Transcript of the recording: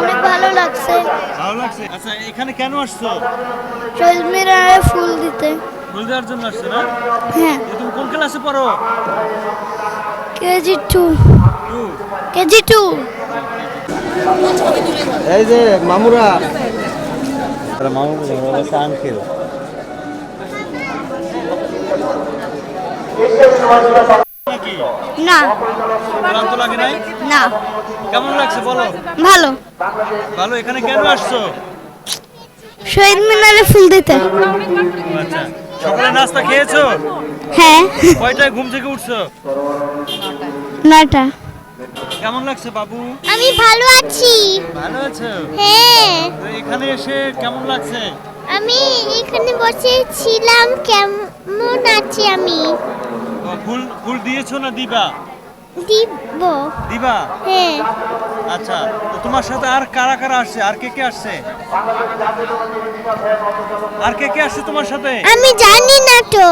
অনেক ভালো লাগছে। ভালো লাগছে। আচ্ছা এখানে কেন আসছো? শহীদ মিনারে ফুল দিতে। ফুল দেওয়ার জন্য আসছো না? হ্যাঁ। তুমি কোন ক্লাসে পড়ো? কেজি 2। টু। কেজি 2। এই যে মামুরা আঙ্কেল নাকি না। ক্লান্ত লাগে নাই? না। কেমন লাগছে বলো? ভালো। ভালো। এখানে কেন আসছো? শহীদ মিনারে ফুল দিতে। আচ্ছা সকালে নাস্তা খেয়েছো? হ্যাঁ। কয়টায় ঘুম থেকে উঠছো? 9টা। কেমন লাগছে বাবু? আমি ভালো আছি। ভালো আছো? হ্যাঁ। তো এখানে এসে কেমন লাগছে? আমি এখানে বসেছিলাম, কেমন আছি আমি? ও, ফুল ফুল দিয়েছো না দিবা? দিব। দিবা? হ্যাঁ। আচ্ছা তো তোমার সাথে আর কারা কারা আসছে? আর কে কে আসছে? আর কে কে আসছে তোমার সাথে? আমি জানি না তো।